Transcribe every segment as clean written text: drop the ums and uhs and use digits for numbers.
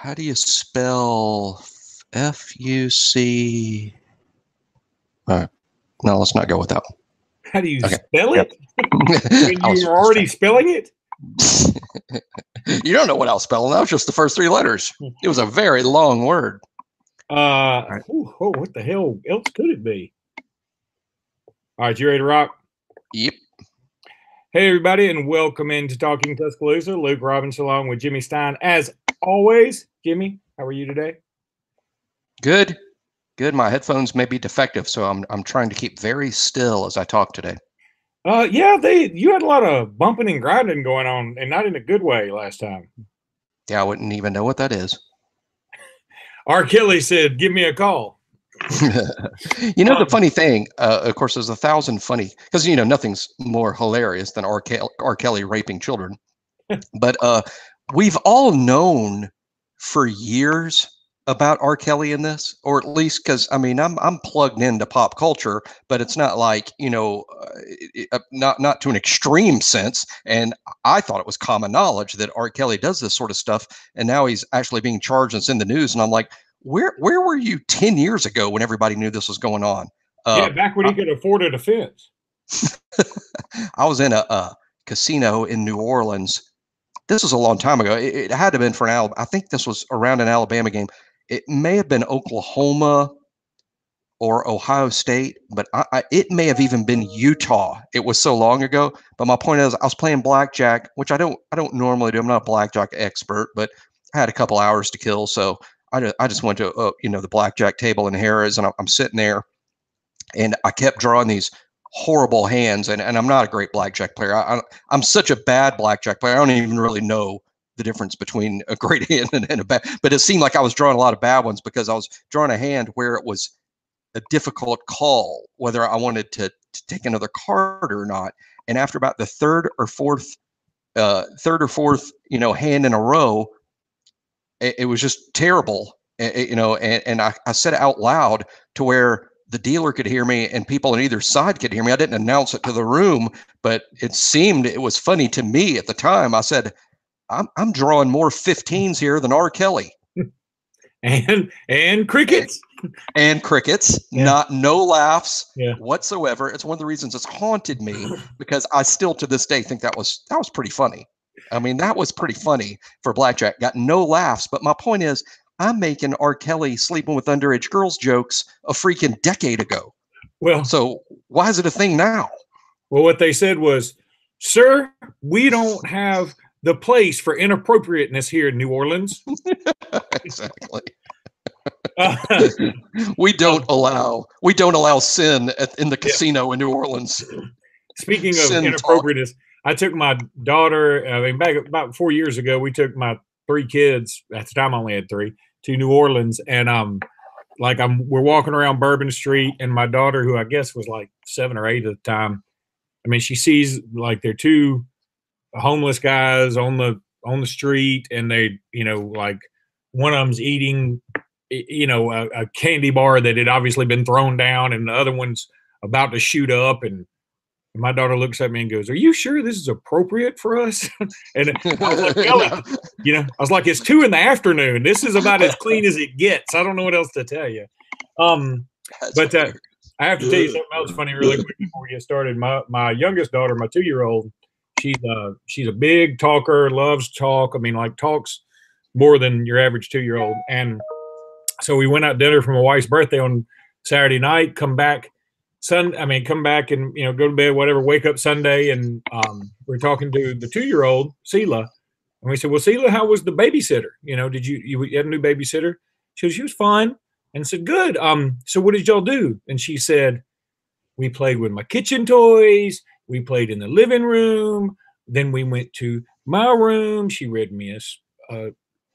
How do you spell F-U-C? All right. No, let's not go with that one. How do you Okay. spell Yep. it? When you were already spelling it? You don't know what I'll spell. That was just the first three letters. It was a very long word. Right. What the hell else could it be? All right, you ready to rock? Yep. Hey, everybody, and welcome into Talking Tuscaloosa. Luke Robinson along with Jimmy Stein. As always, Jimmy, how are you today? Good. My headphones may be defective, so I'm trying to keep very still as I talk today. Yeah, you had a lot of bumping and grinding going on, and not in a good way last time. Yeah, I wouldn't even know what that is. R. Kelly said, "Give me a call." The funny thing, of course, there's 1,000 funny, because nothing's more hilarious than R. Kelly raping children. But we've all known for years about R. Kelly in this, or at least because I'm plugged into pop culture, but it's not like not to an extreme sense. And I thought it was common knowledge that R. Kelly does this sort of stuff, and now he's actually being charged and it's in the news. And I'm like, where were you 10 years ago when everybody knew this was going on? Yeah, back when he could afford a defense. I was in a casino in New Orleans. This was a long time ago. It had to have been for I think this was around an Alabama game. It may have been Oklahoma or Ohio State, but it may have even been Utah. It was so long ago. But my point is, I was playing blackjack, which I don't normally do. I'm not a blackjack expert, but I had a couple hours to kill, so I just went to the blackjack table in Harrah's, and I'm sitting there, and I kept drawing these horrible hands, and I'm not a great blackjack player. I'm such a bad blackjack player. I don't even really know the difference between a great hand and a bad, but it seemed like I was drawing a lot of bad ones because I was drawing a hand where it was a difficult call whether I wanted to take another card or not. And after about the third or fourth hand in a row, it was just terrible. And I said it out loud to where the dealer could hear me and people on either side could hear me. I didn't announce it to the room, but it was funny to me at the time. I said, I'm drawing more 15s here than R. Kelly. And crickets. And crickets. Yeah. No laughs yeah. whatsoever. It's one of the reasons it's haunted me, because I still to this day think that was pretty funny. I mean, that was pretty funny for blackjack. Got no laughs. But my point is, I'm making R. Kelly sleeping with underage girls jokes a freaking decade ago. Well, so why is it a thing now? Well, what they said was, "Sir, we don't have the place for inappropriateness here in New Orleans." Exactly. We don't allow sin in the casino in New Orleans. Speaking of inappropriateness, I took my daughter, back about 4 years ago, we took my 3 kids, at the time I only had 3, to New Orleans. And we're walking around Bourbon Street, and my daughter, who I guess was like 7 or 8 at the time, she sees like there are 2 homeless guys on the street, and they, like one of them's eating, a candy bar that had obviously been thrown down, and the other one's about to shoot up. And my daughter looks at me and goes, "Are you sure this is appropriate for us?" And I was like, I was like, it's 2 p.m. This is about as clean as it gets. I don't know what else to tell you. But I have to tell you something else funny really quick before we get started. My youngest daughter, my 2-year-old, she's a big talker, loves talk. Talks more than your average 2-year-old. And so we went out to dinner for my wife's birthday on Saturday night, come back and go to bed, whatever, wake up Sunday. And we're talking to the 2-year-old, Selah. And we said, "Well, Selah, how was the babysitter? Did you had a new babysitter?" She was fine. And said, "Good. So what did y'all do?" And she said, "We played with my kitchen toys. We played in the living room. Then we went to my room. She read me a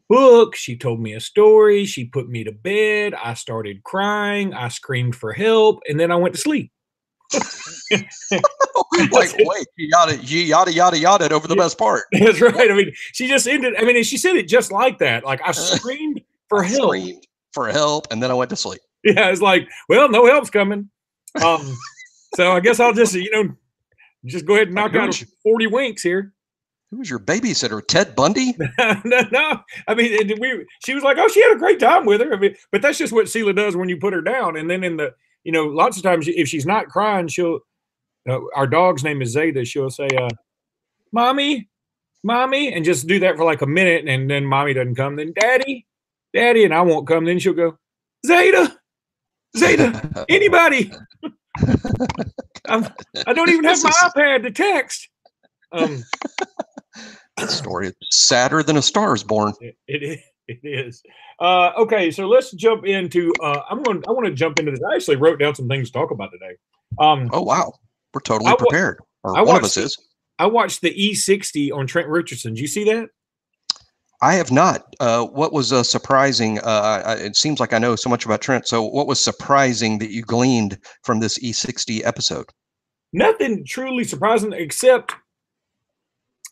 book. She told me a story. She put me to bed. I started crying. I screamed for help. And then I went to sleep." Wait, you yada over the best part. That's right. She just ended. And she said it just like that. Like, I screamed for help. For help, and then I went to sleep. Yeah, it's like, well, no help's coming. So I guess I'll just, just go ahead and knock out 40 winks here. Who was your babysitter? Ted Bundy? No. I mean, she was like, oh, she had a great time with her. I mean, but that's just what Sela does when you put her down. And then lots of times if she's not crying, she'll, our dog's name is Zeta. She'll say, mommy, and just do that for like a minute. And then mommy doesn't come. Then daddy, and I won't come. Then she'll go, Zeta, anybody. I don't even have my iPad to text. That story is sadder than A Star Is Born. It is. Okay, so let's jump into. I want to jump into this. I actually wrote down some things to talk about today. Oh wow, we're totally prepared. Or one of us is. I watched the E60 on Trent Richardson. Did you see that? I have not. What was surprising? It seems like I know so much about Trent. So, what was surprising that you gleaned from this E60 episode? Nothing truly surprising, except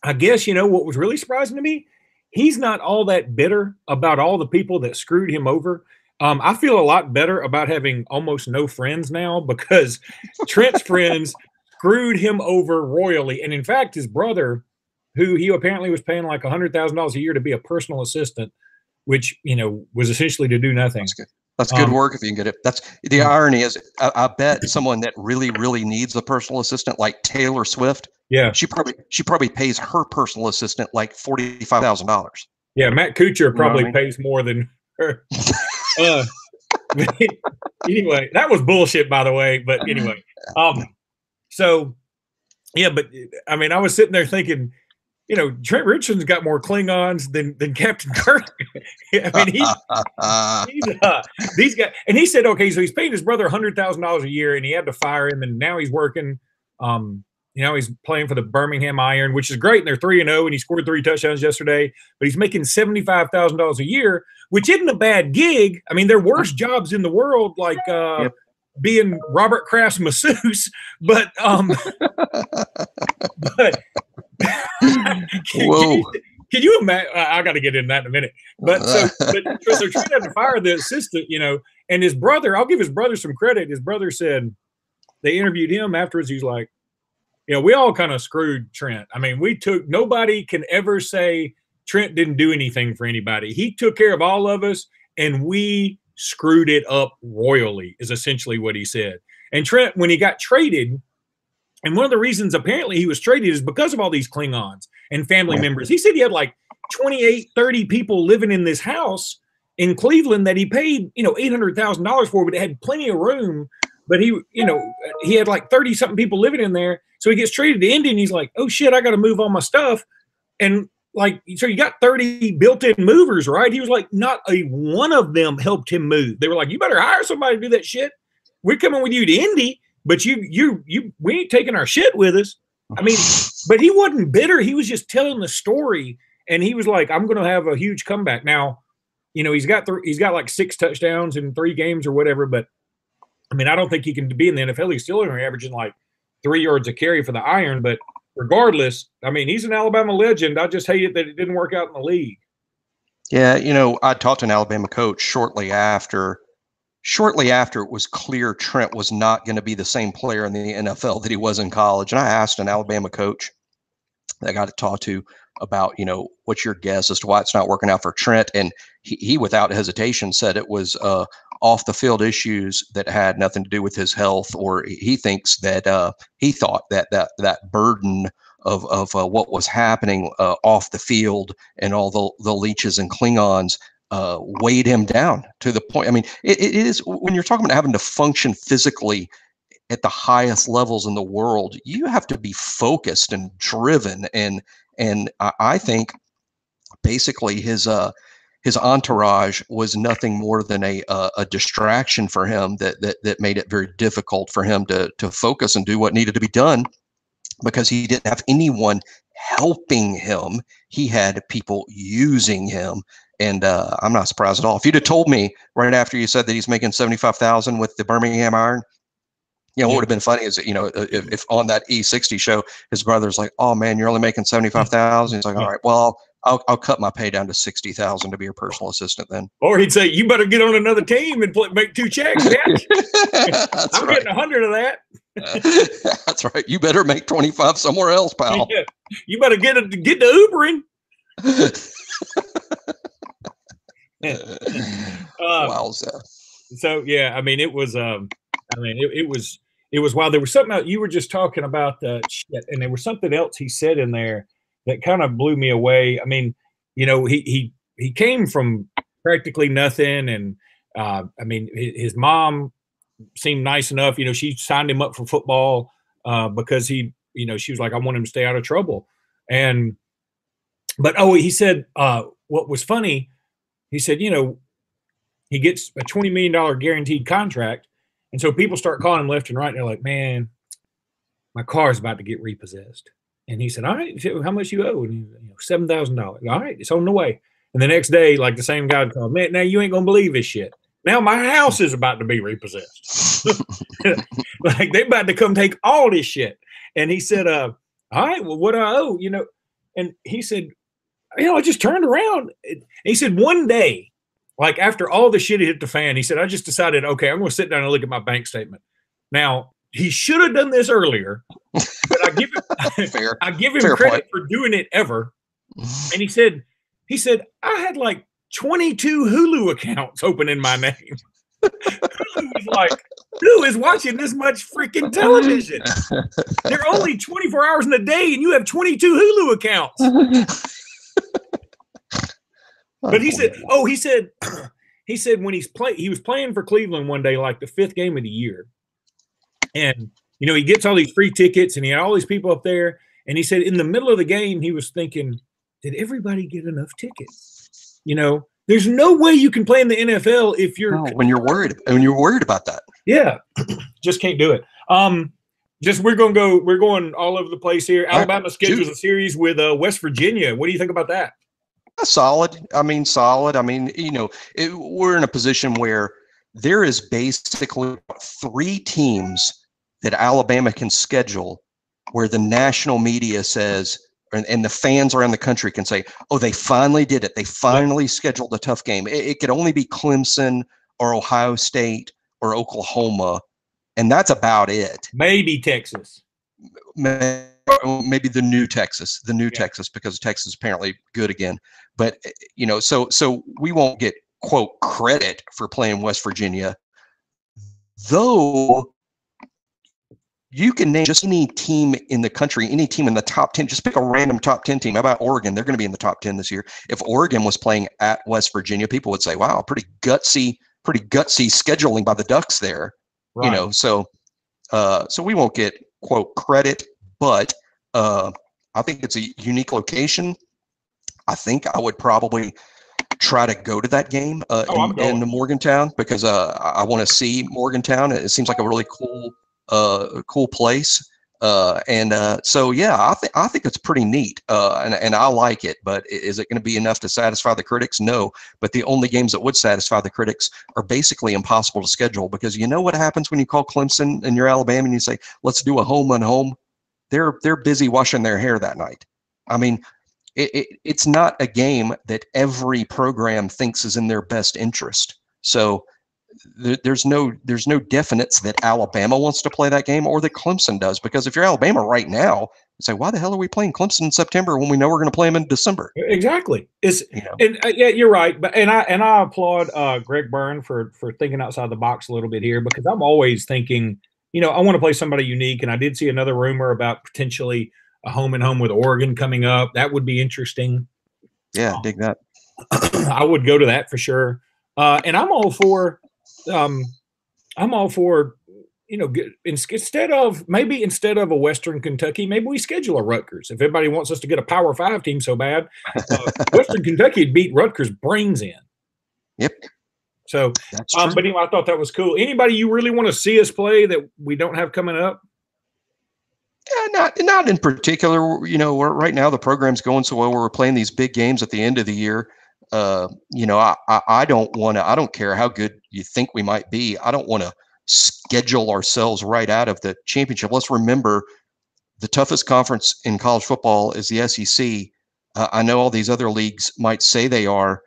I guess what was really surprising to me. He's not all that bitter about all the people that screwed him over. I feel a lot better about having almost no friends now because Trent's friends screwed him over royally, and in fact, his brother, who he apparently was paying like $100,000 a year to be a personal assistant, which, was essentially to do nothing. That's good. That's good work if you can get it. That's the irony is I bet someone that really, really needs a personal assistant like Taylor Swift. Yeah. She probably pays her personal assistant like $45,000. Yeah. Matt Kuchar probably pays more than her. Anyway, that was bullshit, by the way. But anyway, so yeah, but I mean, I was sitting there thinking, Trent Richardson's got more Klingons than Captain Kirk. I mean, these guys, and he said, okay, so he's paying his brother $100,000 a year, and he had to fire him, and now he's working. He's playing for the Birmingham Iron, which is great, and they're 3-0, and he scored 3 touchdowns yesterday. But he's making $75,000 a year, which isn't a bad gig. I mean, there are worse jobs in the world, like being Robert Kraft's masseuse, but can you imagine? I got to get into that in a minute. But so they're trying to fire the assistant, and his brother. I'll give his brother some credit. His brother said they interviewed him afterwards. He's like, we all kind of screwed Trent. I mean, nobody can ever say Trent didn't do anything for anybody. He took care of all of us, and we screwed it up royally, is essentially what he said. And Trent, when he got traded, and one of the reasons apparently he was traded is because of all these Klingons and family members. He said he had like 28, 30 people living in this house in Cleveland that he paid, $800,000 for, but it had plenty of room. But he had like 30 something people living in there. So he gets traded to Indy and he's like, oh shit, I got to move all my stuff. And so you got 30 built-in movers, right? He was like, not a one of them helped him move. They were like, you better hire somebody to do that shit. We're coming with you to Indy, but we ain't taking our shit with us. I mean, but he wasn't bitter. He was just telling the story, and he was like, I'm going to have a huge comeback. Now, he's got like 6 touchdowns in 3 games or whatever, but I mean, I don't think he can be in the NFL. He's still only averaging like 3 yards a carry for the Iron, but regardless, I mean, he's an Alabama legend. I just hate it that it didn't work out in the league. Yeah, I talked to an Alabama coach shortly after it was clear Trent was not going to be the same player in the NFL that he was in college. And I asked an Alabama coach that I got to talk to about, what's your guess as to why it's not working out for Trent? And he without hesitation said it was off the field issues that had nothing to do with his health, or he thinks that he thought that burden of what was happening off the field and all the leeches and Klingons weighed him down to the point. I mean, it is when you're talking about having to function physically at the highest levels in the world, you have to be focused and driven. And I think basically his entourage was nothing more than a distraction for him that made it very difficult for him to focus and do what needed to be done, because he didn't have anyone helping him. He had people using him. And I'm not surprised at all. If you'd have told me right after you said that he's making $75,000 with the Birmingham Iron, what would have been funny is, if on that E60 show, his brother's like, oh man, you're only making $75,000. He's like, all right, well, I'll cut my pay down to $60,000 to be your personal assistant then. Or he'd say, you better get on another team and make 2 checks. I'm getting 100 of that. That's right. You better make 25 somewhere else, pal. Yeah. You better get the Ubering. Wowza. So yeah, I mean, it was it was while there was something else you were just talking about shit, and there was something else he said in there that kind of blew me away. I mean, you know, he came from practically nothing, and I mean, his mom seemed nice enough. You know, she signed him up for football because he, you know, she was like, I want him to stay out of trouble. And but he said what was funny. He said, you know, he gets a $20 million guaranteed contract. And so people start calling him left and right. And they're like, man, my car is about to get repossessed. And he said, all right, how much you owe? And he said, $7,000. All right, it's on the way. And the next day, like the same guy would call, man, now you ain't going to believe this shit. Now my house is about to be repossessed. Like they about to come take all this shit. And he said, all right, well, what do I owe? You know, and he said, you know, I just turned around. And he said, one day, like after all the shit hit the fan, he said, I just decided, okay, I'm going to sit down and look at my bank statement. Now, he should have done this earlier, but I give him credit for doing it ever. And he said, I had like 22 Hulu accounts open in my name. Hulu was like, who is watching this much freaking television? There are only 24 hours in a day, and you have 22 Hulu accounts. But he said when he was playing for Cleveland one day, like the 5th game of the year, and you know he gets all these free tickets, and he had all these people up there, and he said in the middle of the game he was thinking, did everybody get enough tickets? You know, there's no way you can play in the NFL if you're when you're worried about that. Yeah, just can't do it. We're going all over the place here. Alabama schedules a series with West Virginia. What do you think about that? Solid. I mean, you know, we're in a position where there is basically 3 teams that Alabama can schedule where the national media says, and the fans around the country can say, oh, they finally did it. They finally scheduled a tough game. It could only be Clemson or Ohio State or Oklahoma, and that's about it. Maybe Texas. Maybe the new Texas, because Texas is apparently good again. But, you know, so we won't get, quote, credit for playing West Virginia, though you can name just any team in the country, any team in the top 10, just pick a random top 10 team. How about Oregon? They're going to be in the top 10 this year. If Oregon was playing at West Virginia, people would say, wow, pretty gutsy scheduling by the Ducks there. Right. You know, so we won't get, quote, credit, but I think it's a unique location. I think I would probably try to go to that game in Morgantown because I want to see Morgantown. It seems like a really cool place. So yeah, I think it's pretty neat, and I like it. But is it going to be enough to satisfy the critics? No. But the only games that would satisfy the critics are basically impossible to schedule because you know what happens when you call Clemson and you're Alabama and you say let's do a home and home. They're busy washing their hair that night. I mean, it's not a game that every program thinks is in their best interest. So there's no definites that Alabama wants to play that game or that Clemson does, because if you're Alabama right now, you say, why the hell are we playing Clemson in September when we know we're going to play them in December? Exactly. Yeah, you're right. But I applaud Greg Byrne for thinking outside the box a little bit here, because I'm always thinking, you know, I want to play somebody unique. And I did see another rumor about potentially a home and home with Oregon coming up. That would be interesting. Yeah, dig that. I would go to that for sure. And I'm all for, you know, instead of a Western Kentucky, maybe we schedule a Rutgers. If everybody wants us to get a Power 5 team so bad, Western Kentucky would beat Rutgers brains in. Yep. So, but anyway, I thought that was cool. Anybody you really want to see us play that we don't have coming up? Yeah, not in particular. You know, right now the program's going so well. We're playing these big games at the end of the year. You know, I don't care how good you think we might be. I don't want to schedule ourselves right out of the championship. Let's remember the toughest conference in college football is the SEC. I know all these other leagues might say they are,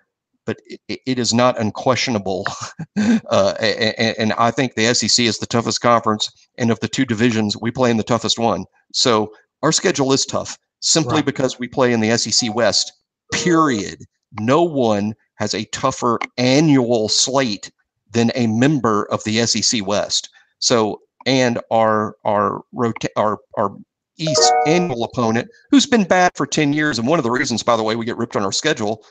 but it is not unquestionable. And I think the SEC is the toughest conference, and of the two divisions, we play in the toughest one. So our schedule is tough simply because we play in the SEC West, period. No one has a tougher annual slate than a member of the SEC West. So, and our East annual opponent, who's been bad for 10 years. And one of the reasons, by the way, we get ripped on our schedule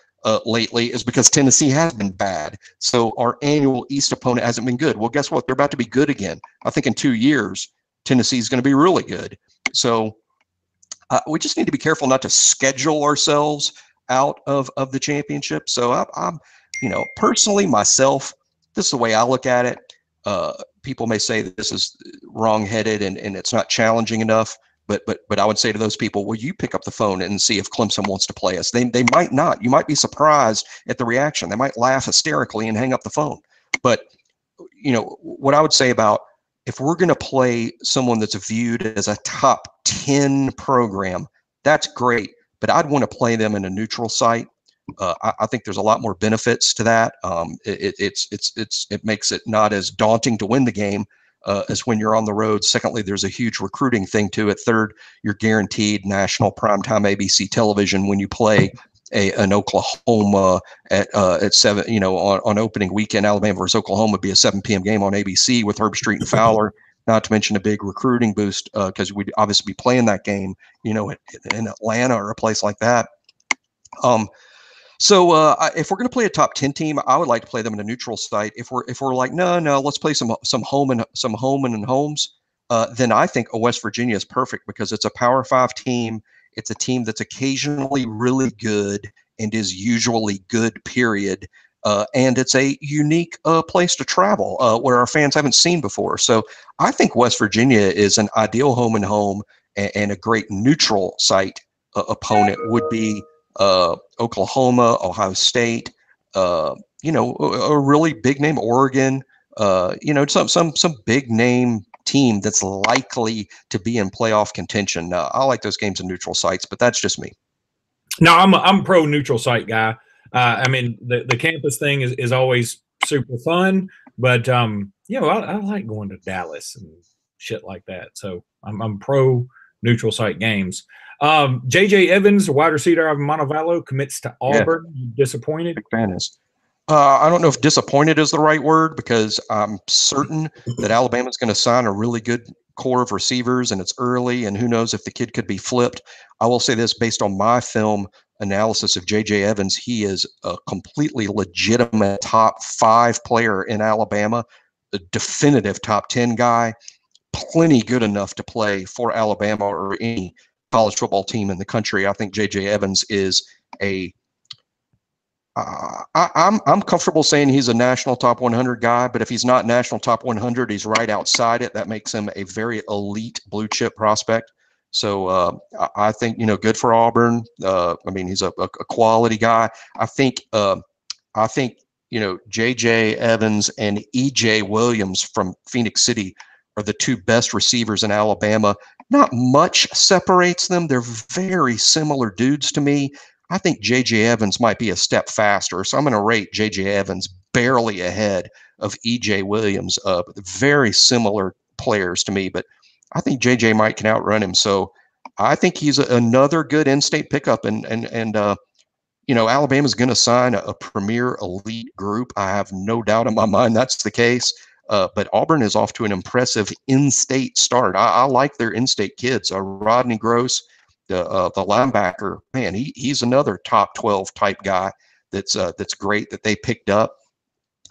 lately is because Tennessee has been bad. So our annual East opponent hasn't been good. Well, guess what? They're about to be good again. I think in 2 years, Tennessee is going to be really good. So we just need to be careful not to schedule ourselves out of the championship. So I'm, personally myself, this is the way I look at it. People may say that this is wrong-headed and it's not challenging enough. But I would say to those people, well, you pick up the phone and see if Clemson wants to play us. They might not. You might be surprised at the reaction. They might laugh hysterically and hang up the phone. But, what I would say about if we're going to play someone that's viewed as a top 10 program, that's great. But I'd want to play them in a neutral site. I think there's a lot more benefits to that. It makes it not as daunting to win the game as when you're on the road. Secondly, there's a huge recruiting thing to it. Third, you're guaranteed national primetime ABC television when you play an Oklahoma at 7. On opening weekend, Alabama versus Oklahoma would be a 7 p.m. game on ABC with Herbstreit and Fowler. Not to mention a big recruiting boost because we'd obviously be playing that game, in Atlanta or a place like that. So if we're going to play a top 10 team, I would like to play them in a neutral site. If we're like, no, let's play some home and homes, then I think West Virginia is perfect because it's a Power 5 team. It's a team that's occasionally really good and is usually good, period. And it's a unique place to travel where our fans haven't seen before. So I think West Virginia is an ideal home and home, and a great neutral site opponent would be Oklahoma, Ohio State, a really big name, Oregon, some big name team that's likely to be in playoff contention. I like those games in neutral sites, but that's just me. No, I'm pro neutral site guy. I mean, the campus thing is always super fun, but I like going to Dallas and shit like that. So I'm pro neutral site games. JJ Evans, wide receiver of Montevallo, commits to Auburn. Yeah. Disappointed? Big fan is. I don't know if disappointed is the right word because I'm certain that Alabama's going to sign a really good core of receivers, and it's early, and who knows if the kid could be flipped. I will say this, based on my film analysis of JJ Evans, he is a completely legitimate top 5 player in Alabama, a definitive top 10 guy, plenty good enough to play for Alabama or any college football team in the country. I think JJ Evans is I'm comfortable saying he's a national top 100 guy, but if he's not national top 100, he's right outside it. That makes him a very elite blue chip prospect. So I think, good for Auburn. I mean, he's a quality guy. I think JJ Evans and EJ Williams from Phoenix City are the 2 best receivers in Alabama. Not much separates them. They're very similar dudes to me. I think J.J. Evans might be a step faster, so I'm going to rate J.J. Evans barely ahead of E.J. Williams. Very similar players to me, but I think J.J. might can outrun him. So I think he's another good in-state pickup, and Alabama's going to sign a premier elite group. I have no doubt in my mind that's the case. But Auburn is off to an impressive in-state start. I like their in-state kids. Rodney Gross, the linebacker, man, he's another top 12 type guy that's great that they picked up.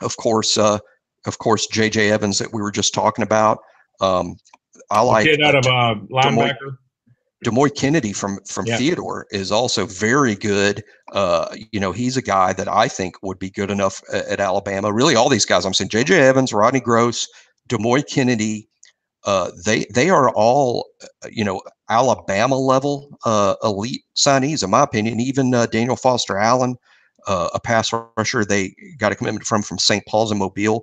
Of course, JJ Evans that we were just talking about. I like kid out of linebacker. Demoy Kennedy from Theodore is also very good. He's a guy that I think would be good enough at Alabama. Really, all these guys I'm saying, J.J. Evans, Rodney Gross, Demoy Kennedy, they are all, Alabama level elite signees, in my opinion. Even Daniel Foster Allen, a pass rusher they got a commitment from St. Paul's in Mobile,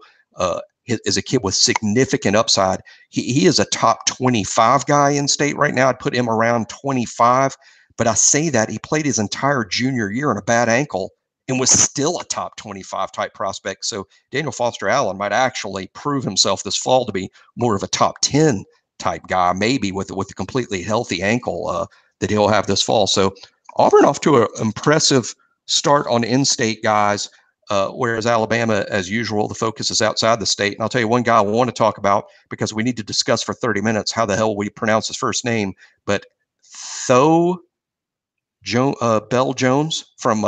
is a kid with significant upside. He is a top 25 guy in state right now. I'd put him around 25, but I say that he played his entire junior year on a bad ankle and was still a top 25 type prospect. So Daniel Foster Allen might actually prove himself this fall to be more of a top 10 type guy, maybe with a completely healthy ankle that he'll have this fall. So Auburn off to an impressive start on in-state guys, whereas Alabama, as usual, the focus is outside the state. And I'll tell you one guy I want to talk about because we need to discuss for 30 minutes how the hell we pronounce his first name, but Bell Jones from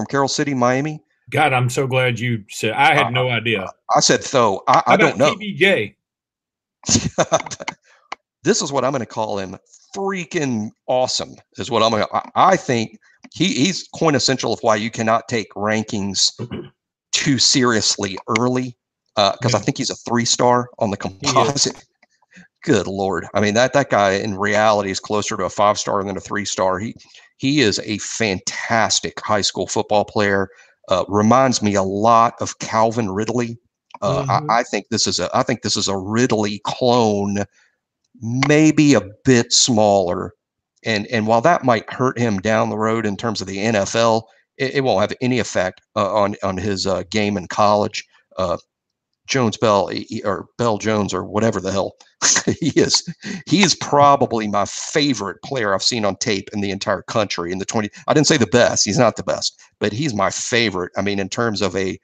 Carroll City, Miami. God, I'm so glad you said. I had no idea. I said Tho. I don't know. TBJ. This is what I'm going to call him. Freaking awesome is what I'm going to. I think he's quintessential of why you cannot take rankings too seriously early, because I think he's a 3-star on the composite. Good Lord. I mean, that guy in reality is closer to a 5-star than a 3-star. He is a fantastic high school football player. Reminds me a lot of Calvin Ridley. I think this is a Ridley clone, maybe a bit smaller. And while that might hurt him down the road in terms of the NFL, it won't have any effect on his game in college. Jones Bell or Bell Jones or whatever the hell he is probably my favorite player I've seen on tape in the entire country in the 20. I didn't say the best. He's not the best, but he's my favorite. I mean, in terms of a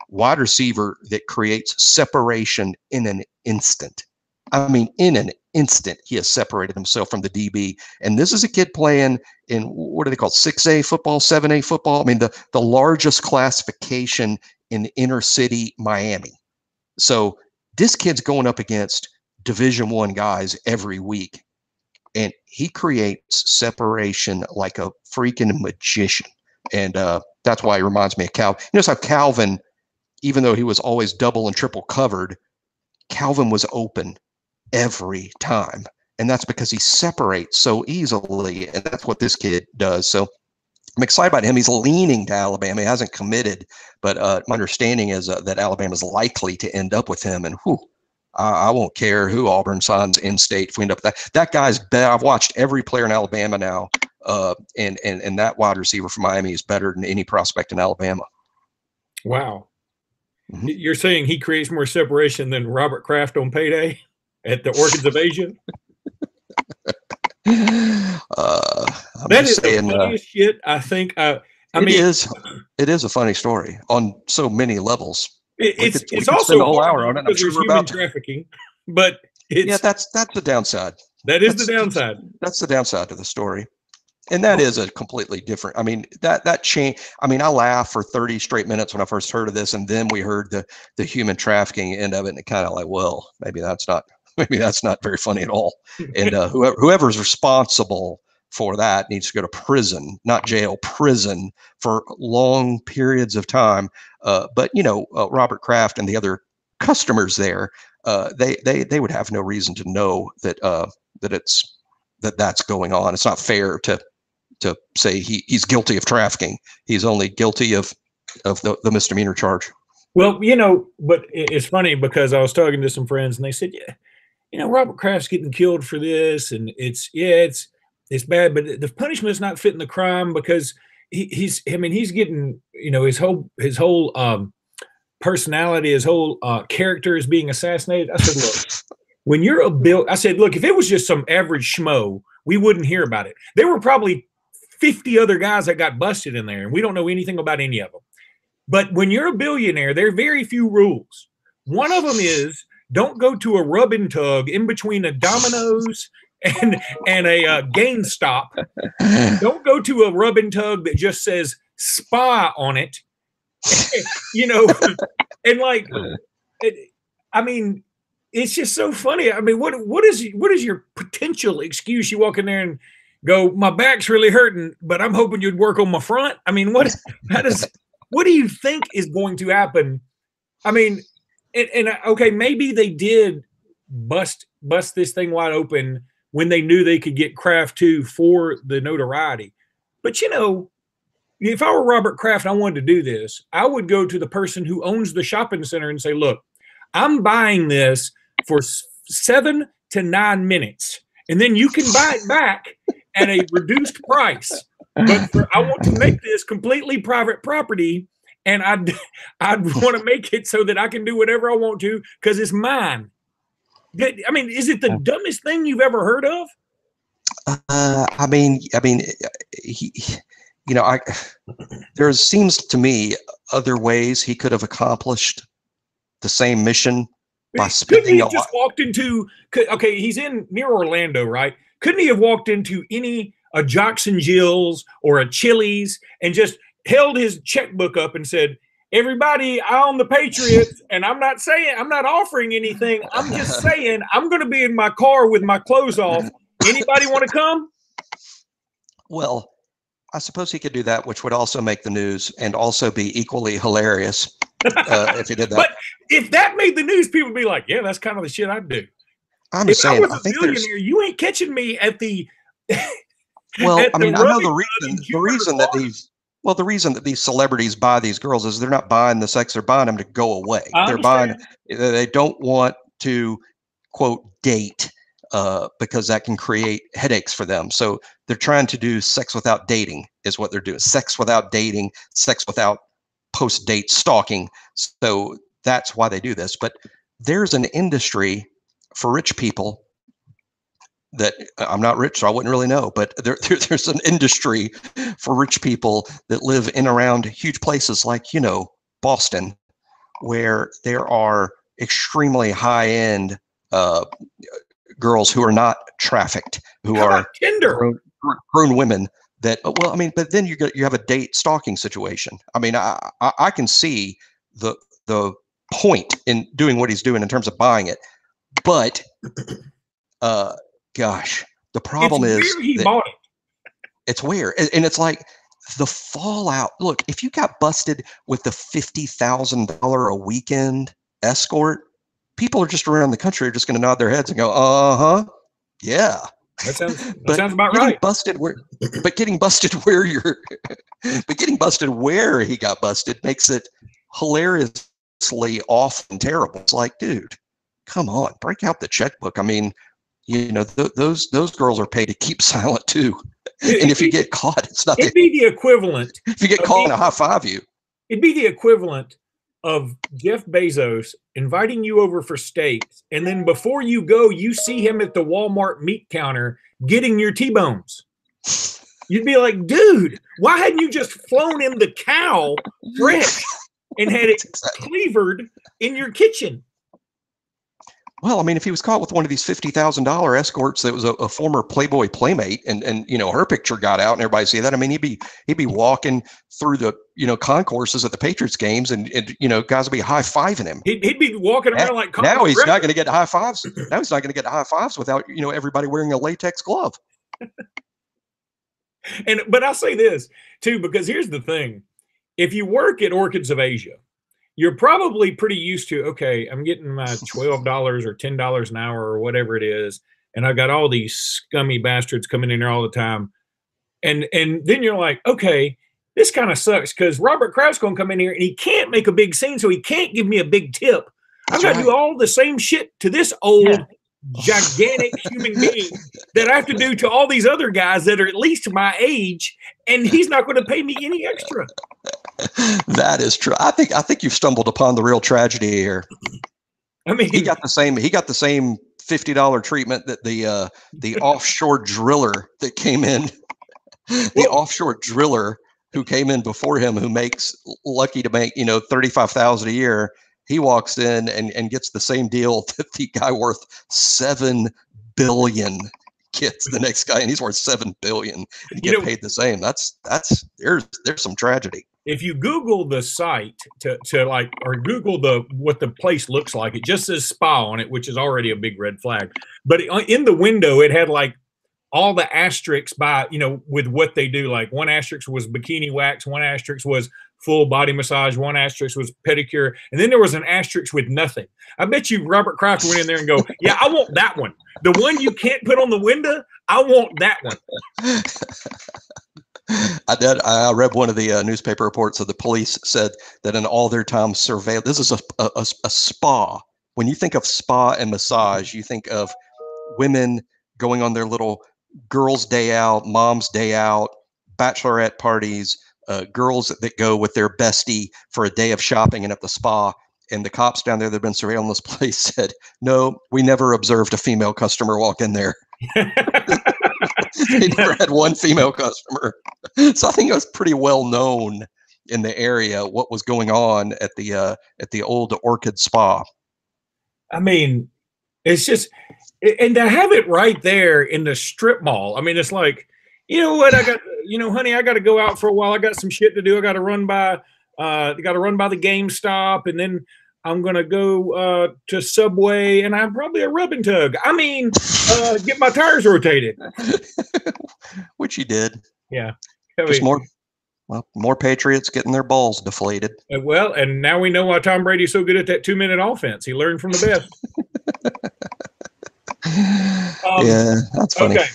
wide receiver that creates separation in an instant. I mean, in an instant, he has separated himself from the DB. And this is a kid playing in, what are they called? 6A football, 7A football. I mean, the largest classification in inner city Miami. So this kid's going up against Division I guys every week, and he creates separation like a freaking magician. And that's why he reminds me of Calvin. You notice how Calvin, even though he was always double and triple covered, Calvin was open every time. And that's because he separates so easily, and that's what this kid does. So I'm excited about him. He's leaning to Alabama. He hasn't committed, but my understanding is that Alabama's likely to end up with him. And I won't care who Auburn signs in state if we end up with that. That guy's better. I've watched every player in Alabama now, and that wide receiver from Miami is better than any prospect in Alabama. Wow. Mm-hmm. You're saying he creates more separation than Robert Kraft on payday at the Orchids of Asia? That is the funniest shit. I think. I mean, it is a funny story on so many levels. It's also a whole hour on it. I'm sure we're human trafficking, but that's the downside. That's the downside. That's the downside to the story, and that is a completely different. I mean, that change. I mean, I laughed for 30 straight minutes when I first heard of this, and then we heard the human trafficking end of it, and it kind of like, well, maybe that's not very funny at all. And whoever's responsible for that needs to go to prison, not jail, prison for long periods of time. But Robert Kraft and the other customers there, they would have no reason to know that that's going on. It's not fair to say he's guilty of trafficking. He's only guilty of the misdemeanor charge. Well, but it's funny because I was talking to some friends and they said, Robert Kraft's getting killed for this, and it's bad, but the punishment is not fitting the crime because he's getting, his whole personality, his whole character is being assassinated. I said, look, when you're look, if it was just some average schmo, we wouldn't hear about it. There were probably 50 other guys that got busted in there, and we don't know anything about any of them. But when you're a billionaire, there are very few rules. One of them is don't go to a rub and tug in between a Domino's and a GameStop. Don't go to a rub and tug that just says spa on it. I mean, it's just so funny. I mean, what is your potential excuse? You walk in there and go, my back's really hurting, but I'm hoping you'd work on my front. I mean, what do you think is going to happen? I mean, okay, maybe they did bust this thing wide open when they knew they could get Kraft too for the notoriety. But if I were Robert Kraft and I wanted to do this, I would go to the person who owns the shopping center and say, look, I'm buying this for 7 to 9 minutes, and then you can buy it back at a reduced price. but I want to make this completely private property, and I'd want to make it so that I can do whatever I want to because it's mine. I mean, is it the dumbest thing you've ever heard of? I mean, he, you know, there seems to me other ways he could have accomplished the same mission by spending. Couldn't he have just walked into? Okay, he's in near Orlando, right? Couldn't he have walked into a Jackson Jill's or a Chili's and just held his checkbook up and said, "Everybody, I own the Patriots, and I'm not offering anything. I'm just saying I'm going to be in my car with my clothes off. Anybody want to come?" Well, I suppose he could do that, which would also make the news and also be equally hilarious if he did that. But if that made the news, people would be like, "Yeah, that's kind of the shit I'd do." I'm just saying, I was a billionaire, you ain't catching me at the. Well, I mean, I know the reason that these celebrities buy these girls is they're not buying the sex; they're buying them to go away. They don't want to, quote, date because that can create headaches for them. So they're trying to do sex without dating is what they're doing. Sex without dating, sex without post-date stalking. So that's why they do this. But there's an industry for rich people that I'm not rich, so I wouldn't really know, but there's an industry for rich people that live in around huge places like, Boston, where there are extremely high-end girls who are not trafficked, who are Tinder grown women that, well, I mean, but then you have a date stalking situation. I mean, I can see the point in doing what he's doing in terms of buying it, but gosh, the problem is he bought it. It's weird, and it's like the fallout. Look, if you got busted with the $50,000 a weekend escort, people are just around the country are just going to nod their heads and go, yeah. That sounds about right. Getting busted where he got busted makes it hilariously awful and terrible. It's like, dude, come on, break out the checkbook. I mean, those girls are paid to keep silent too. And if you get caught, it's not. It'd be the equivalent. If you get caught, and high five you. It'd be the equivalent of Jeff Bezos inviting you over for steaks, and then before you go, you see him at the Walmart meat counter getting your T-bones. You'd be like, dude, why hadn't you just flown in the cow fresh and had it cleavered in your kitchen? Well, I mean, if he was caught with one of these $50,000 escorts that was a former Playboy playmate, and her picture got out and everybody see that, I mean, he'd be walking through the concourses at the Patriots games, and guys would be high fiving him. He'd be walking around like now he's not going to get high fives. Now he's not going to get high fives without everybody wearing a latex glove. But I'll say this too, because here's the thing: if you work at Orchids of Asia, you're probably pretty used to, okay, I'm getting my $12 or $10 an hour or whatever it is, and I've got all these scummy bastards coming in there all the time. And then you're like, okay, this kind of sucks because Robert Kraft's going to come in here and he can't make a big scene, so he can't give me a big tip. I've got to do all the same shit to this old, gigantic human being that I have to do to all these other guys that are at least my age, and he's not going to pay me any extra. That is true. I think you've stumbled upon the real tragedy here. I mean, he got the same $50 treatment that the offshore driller that came in, the offshore driller who came in before him, who makes lucky to make $35,000 a year. He walks in and gets the same deal that the guy worth $7 billion gets. The next guy, and he's worth $7 billion, and get paid the same. There's some tragedy. If you Google the site or Google what the place looks like, it just says spa on it, which is already a big red flag. But in the window, it had like all the asterisks by, with what they do. Like one asterisk was bikini wax, one asterisk was full body massage, one asterisk was pedicure, and then there was an asterisk with nothing. I bet you Robert Kraft went in there and go, yeah, I want that one. The one you can't put on the window, I want that one. I did. I read one of the newspaper reports of the police said that in all their time surveilled, this is a spa. When you think of spa and massage, you think of women going on their little girls' day out, mom's day out, bachelorette parties, girls that go with their bestie for a day of shopping and at the spa. And the cops down there that have been surveilling this place said, no, we never observed a female customer walk in there. They never had one female customer. So I think it was pretty well known in the area what was going on at the old Orchid Spa. I mean, it's just, and to have it right there in the strip mall. I mean, it's like, you know what, honey, I got to go out for a while. I got some shit to do. I got to run by the GameStop, and then I'm going to go to Subway, and I'm probably a rub and tug. I mean, get my tires rotated. Which he did. Yeah. Just more Patriots getting their balls deflated. Well, and now we know why Tom Brady's so good at that 2-minute offense. He learned from the best. Yeah, that's funny. Okay.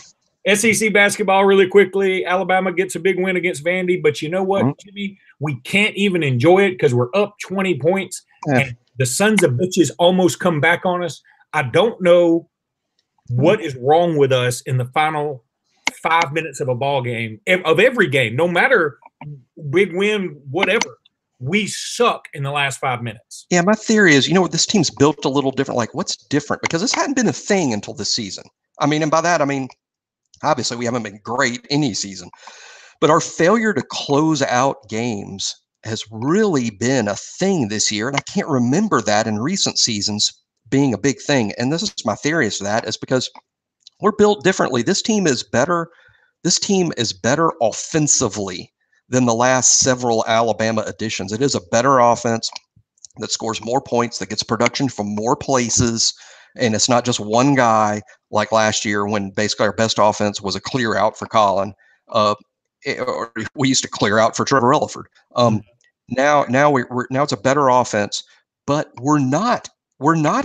SEC basketball really quickly. Alabama gets a big win against Vandy, but you know what, Jimmy? We can't even enjoy it because we're up 20 points, and the sons of bitches almost come back on us. I don't know what is wrong with us in the final 5 minutes of a ball game, of every game, no matter big win, whatever. We suck in the last 5 minutes. Yeah, my theory is, this team's built a little different. Like, what's different? Because this hadn't been a thing until this season. I mean, and by that, I mean, obviously we haven't been great any season, but our failure to close out games has really been a thing this year. And I can't remember that in recent seasons being a big thing. And this is my theory as to that is because we're built differently. This team is better. This team is better offensively than the last several Alabama additions. It is a better offense that scores more points, that gets production from more places. And it's not just one guy like last year when basically our best offense was a clear out for Colin. Or we used to clear out for Trevor Elliford. Now it's a better offense, but we're not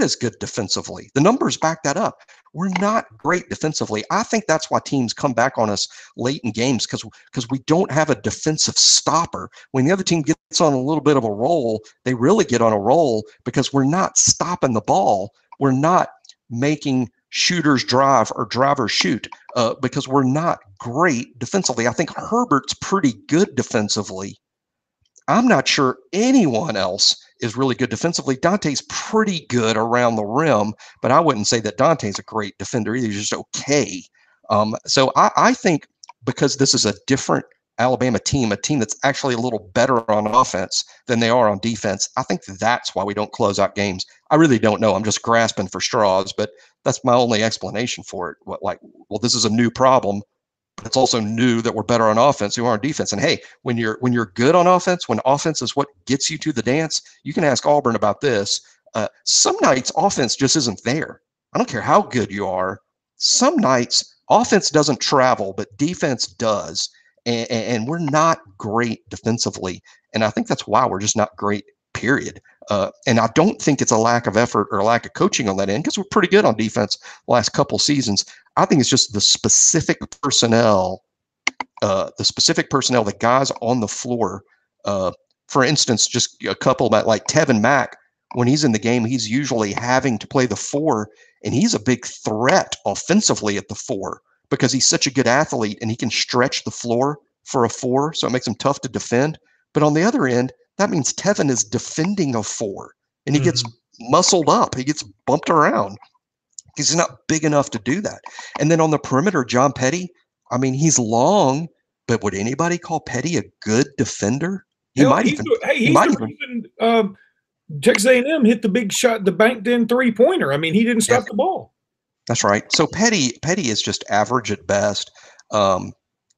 as good defensively. The numbers back that up. We're not great defensively. I think that's why teams come back on us late in games because we don't have a defensive stopper. When the other team gets on a little bit of a roll, they really get on a roll because we're not stopping the ball. We're not making shooters drive or drivers shoot because we're not great defensively. I think Herbert's pretty good defensively. I'm not sure anyone else is really good defensively. Dante's pretty good around the rim, but I wouldn't say that Dante's a great defender either. He's just okay. So I think because this is a different Alabama team, a team that's actually a little better on offense than they are on defense, I think that's why we don't close out games. I really don't know. I'm just grasping for straws, but that's my only explanation for it. Well, this is a new problem. It's also new that we're better on offense than we are on defense. And hey, when you're good on offense, when offense is what gets you to the dance, you can ask Auburn about this. Some nights offense just isn't there. I don't care how good you are. Some nights offense doesn't travel, but defense does. And we're not great defensively. And I think that's why we're just not great, period. And I don't think it's a lack of effort or a lack of coaching on that end because we're pretty good on defense the last couple seasons. I think it's just the specific personnel, the guys on the floor. For instance, just a couple like Tevin Mack, when he's in the game, he's usually having to play the 4, and he's a big threat offensively at the 4 because he's such a good athlete and he can stretch the floor for a 4, so it makes him tough to defend. But on the other end, that means Tevin is defending a 4, and he gets muscled up. He gets bumped around because he's not big enough to do that. And then on the perimeter, John Petty, I mean, he's long, but would anybody call Petty a good defender? Texas A&M hit the big shot, the banked in 3-pointer. I mean, he didn't stop the ball. That's right. So Petty is just average at best.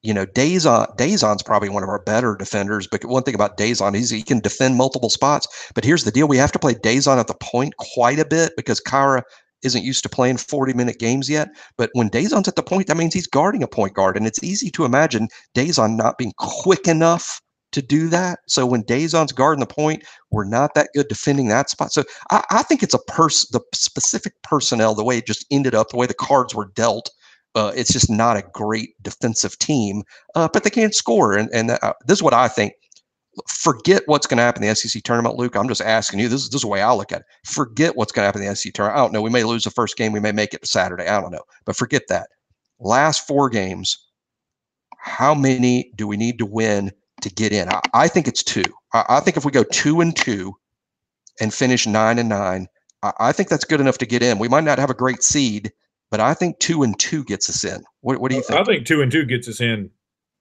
Dazon's probably one of our better defenders, but one thing about Dazon is he can defend multiple spots. But here's the deal. We have to play Dazon at the point quite a bit because Kyra isn't used to playing 40-minute games yet. But when Dazon's at the point, that means he's guarding a point guard. And it's easy to imagine Dazon not being quick enough to do that. So when Dazon's guarding the point, we're not that good defending that spot. So I think it's the specific personnel, the way it just ended up, the way the cards were dealt. It's just not a great defensive team, but they can't score. And this is what I think. Forget what's going to happen in the SEC tournament, Luke. I'm just asking you. This is the way I look at it. Forget what's going to happen in the SEC tournament. I don't know. We may lose the first game. We may make it to Saturday. I don't know. But forget that. Last 4 games, how many do we need to win to get in? I think it's 2. I think if we go 2-2 and finish 9-9, I think that's good enough to get in. We might not have a great seed, but I think 2-2 gets us in. What do you think? I think 2-2 gets us in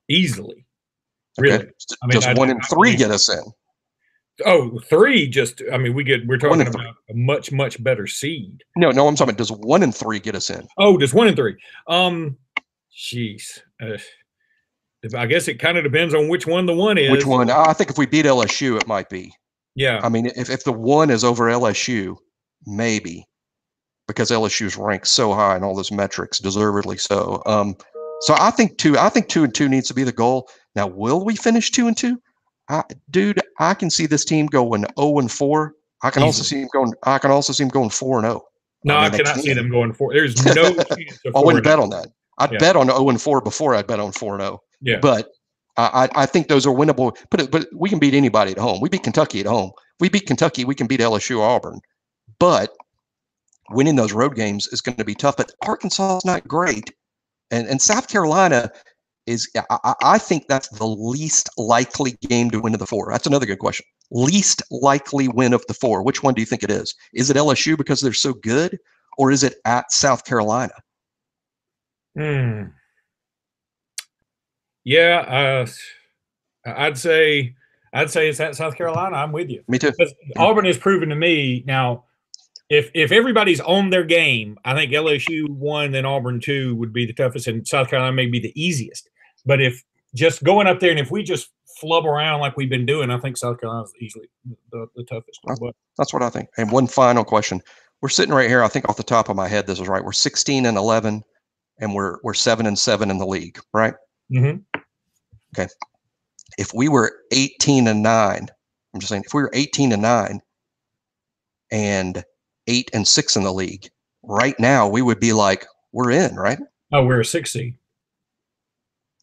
easily. Really? Okay. I mean, does 1-3 get us in? Oh, 3 just. I mean, we're talking about a much better seed. No, I'm talking. Does 1-3 get us in? Oh, does 1-3? Jeez. I guess it kind of depends on which one the 1 is. Which one? I think if we beat LSU, it might be. Yeah. I mean, if the 1 is over LSU, maybe, because LSU's ranked so high in all those metrics, deservedly so. So I think 2-2 needs to be the goal. Now, will we finish 2-2? Dude, I can see this team going 0-4. I can also see him going 4-0. No, I cannot see them going 4. There's no chance of 4. I wouldn't bet on that. I'd bet on 0-4 before I'd bet on 4-0. Yeah. But I think those are winnable. But we can beat anybody at home. We beat Kentucky at home. We beat Kentucky. We can beat LSU or Auburn. But winning those road games is going to be tough. But Arkansas is not great. And South Carolina is, I think that's the least likely game to win of the 4. That's another good question. Least likely win of the 4. Which one do you think it is? Is it LSU because they're so good, or is it at South Carolina? Yeah, I'd say it's at South Carolina. I'm with you. Me too. Auburn has proven to me now. If everybody's on their game, I think LSU 1, then Auburn 2 would be the toughest, and South Carolina may be the easiest. But if just going up there and if we just flub around like we've been doing, I think South Carolina's easily the toughest. That's what I think. And one final question: we're sitting right here. I think off the top of my head, this is right. We're 16-11, and we're 7-7 in the league, right? Mm-hmm. Okay. If we were 18-9, I'm just saying, if we were 18-9 and 8-6 in the league right now, we would be like, we're in, right? Oh, we're a 6 seed.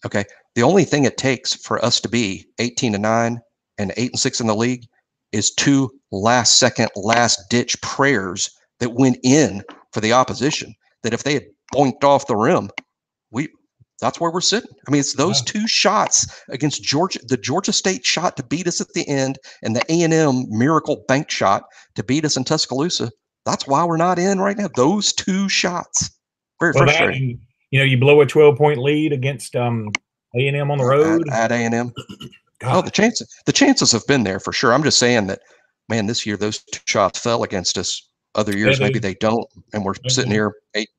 Okay. The only thing it takes for us to be 18-9 and 8-6 in the league is 2 last-second, last-ditch prayers that went in for the opposition. That if they had boinked off the rim, that's where we're sitting. I mean, it's those 2 shots against Georgia, the Georgia State shot to beat us at the end, and the A&M miracle bank shot to beat us in Tuscaloosa. That's why we're not in right now. Those 2 shots. Very frustrating. You blow a 12-point lead against A&M on the road. At A&M. Oh, the chances have been there for sure. I'm just saying that, man, this year those 2 shots fell against us. Other years maybe they don't, and we're sitting here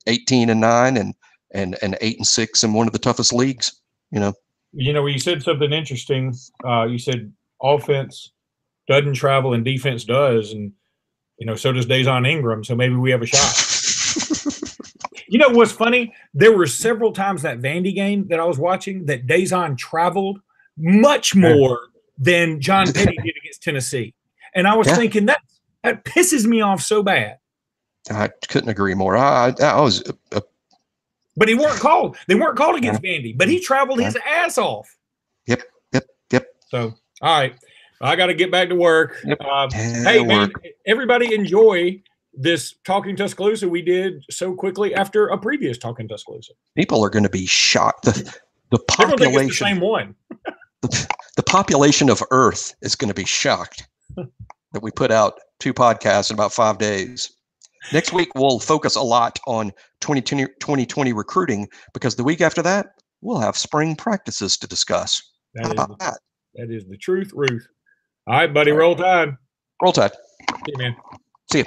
18-9 and 8-6 in one of the toughest leagues. You said something interesting. You said offense doesn't travel and defense does, and so does Dazon Ingram. So maybe we have a shot. What's funny? There were several times that Vandy game that I was watching that Dazon traveled much more than John Petty did against Tennessee, and I was thinking that pisses me off so bad. I couldn't agree more. I was. But they weren't called against Vandy, but he traveled his ass off. Yep. So, all right. I got to get back to work. Yep. Hey, man, everybody enjoy this Talking Tuscaloosa we did so quickly after a previous Talking Tuscaloosa. People are going to be shocked. The population. Think it's the same one. the population of Earth is going to be shocked that we put out 2 podcasts in about 5 days. Next week, we'll focus a lot on 2020 recruiting, because the week after that, we'll have spring practices to discuss. How about that? That is the truth, Ruth. All right, buddy. Roll Tide. Roll Tide. See you, man. See you.